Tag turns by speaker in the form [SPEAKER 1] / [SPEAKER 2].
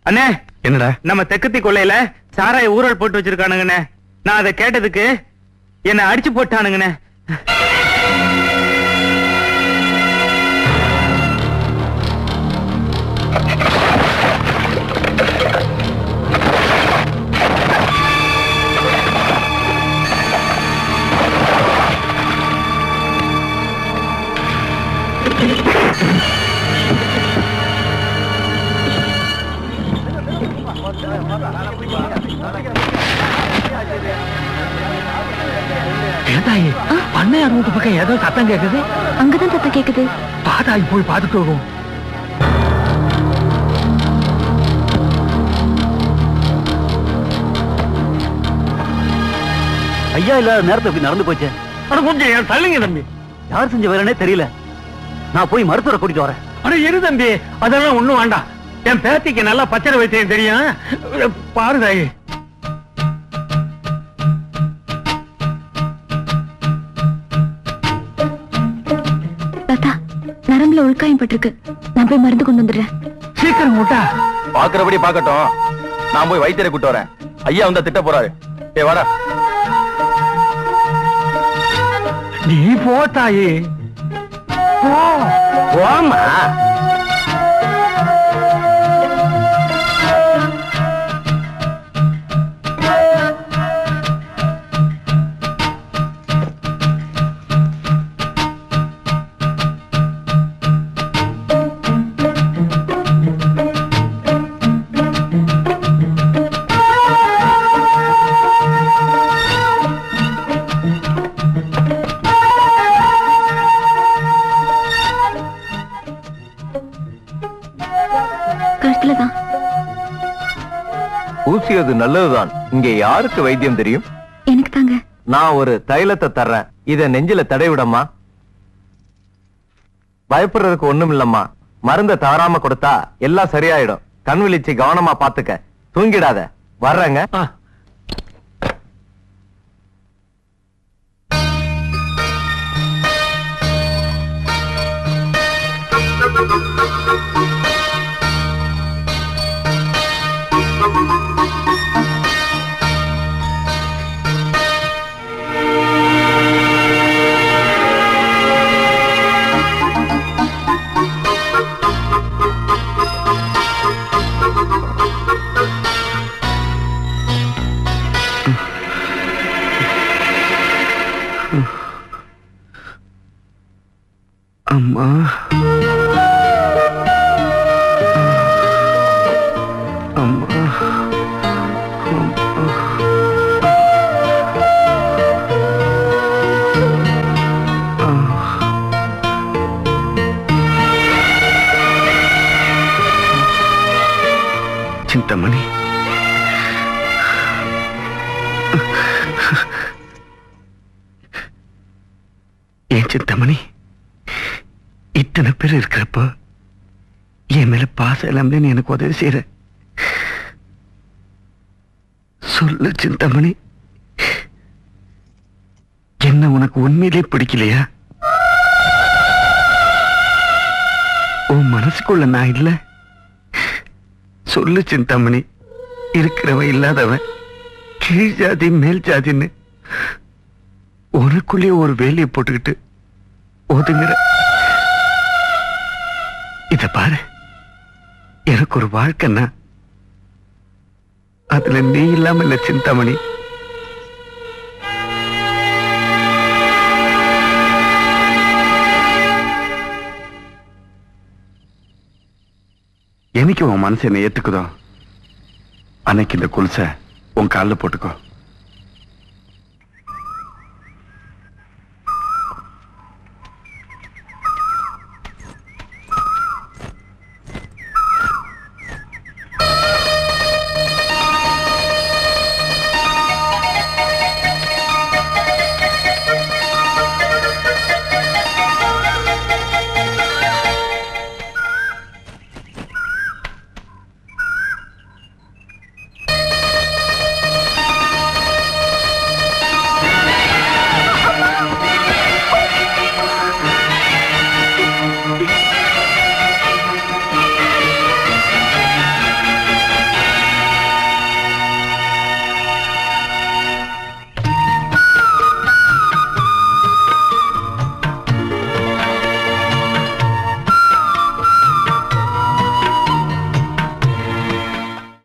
[SPEAKER 1] அண்ணே
[SPEAKER 2] என்னடா?
[SPEAKER 1] நம்ம தெக்கத்தி கொள்ளையில சாராய ஊரல் போட்டு வச்சிருக்கானுங்கண்ணே. நான் அதை கேட்டதுக்கு என்ன அடிச்சு போட்டானுங்கண்ணே.
[SPEAKER 2] பண்ணையார் வீட்டு பக்கம் ஏதோ சத்தம் கேக்குது.
[SPEAKER 3] அங்கதான் சத்தம் கேக்குது.
[SPEAKER 2] பாதாய் போய் பார்த்துட்டு வருவோம்.
[SPEAKER 4] ஐயா இல்லாத நேரத்தை இப்படி நடந்து போச்சு.
[SPEAKER 2] கொஞ்சம் தள்ளுங்க தம்பி.
[SPEAKER 4] யார் செஞ்ச வேலைனே தெரியல. நான் போய் மருத்துவரை கூட்டிட்டு வரேன்.
[SPEAKER 2] அட இரு தம்பி, அதெல்லாம் ஒண்ணும் வேண்டாம். என் பேத்திக்கு நல்லா பச்சை வைத்தியம் தெரியும். பாரு தாயி.
[SPEAKER 3] தாத்தா, நரம்புல உள்காயம் பட்டிருக்கு. நான் போய் மருந்து கொண்டு வந்துடுறேன்.
[SPEAKER 2] சீக்கிரம் மூட்டா.
[SPEAKER 5] பாக்குறபடி பாக்கட்டும். நான் போய் வைத்தியரை கூட்டு வரேன். ஐயா வந்தா திட்ட போறாரு. ஏ வாடா.
[SPEAKER 2] நீ போ தாயி.
[SPEAKER 5] போமா. ஊசியது நல்லதுதான். இங்கே யாருக்கு வைத்தியம் தெரியும்?
[SPEAKER 3] எனக்கு தாங்க.
[SPEAKER 5] நான் ஒரு தைலத்தை தர்றேன். இத நெஞ்சில தடவிடம்மா. பயப்படுறதுக்கு ஒண்ணும் இல்லம்மா. மருந்த தவறாம கொடுத்தா எல்லாம் சரியாயிடும். கண் விழிச்சு கவனமா பாத்துக்க. தூங்கிடாத. வர்றேங்க.
[SPEAKER 2] அம்மா, அம்மா, சிந்தாமணி, ஏன் சிந்தாமணி இத்தனை பேர் இருக்கிறப்ப என் மேல பாசம் எல்லாமே எனக்கு உதவி செய்யற? சொல்லு சிந்தாமணி, என்ன உனக்கு உண்மையிலே பிடிக்கலையா? உன் மனசுக்குள்ள நான் இல்ல? சொல்லு சிந்தாமணி. இருக்கிறவன் இல்லாதவன், கீழ் ஜாதி மேல் ஜாதின்னு உனக்குள்ளே ஒரு வேலையை போட்டுக்கிட்டு ஒதுங்குற. இத பாரு, எனக்கு ஒரு வாழ்க்கைன்னா அதுல நீ இல்லாம இல்ல சிந்தாமணி. என்னைக்கு உன் மனசு என்ன ஏத்துக்குதோ அன்னைக்கு இந்த கொலுசை உன் காலில் போட்டுக்கோ.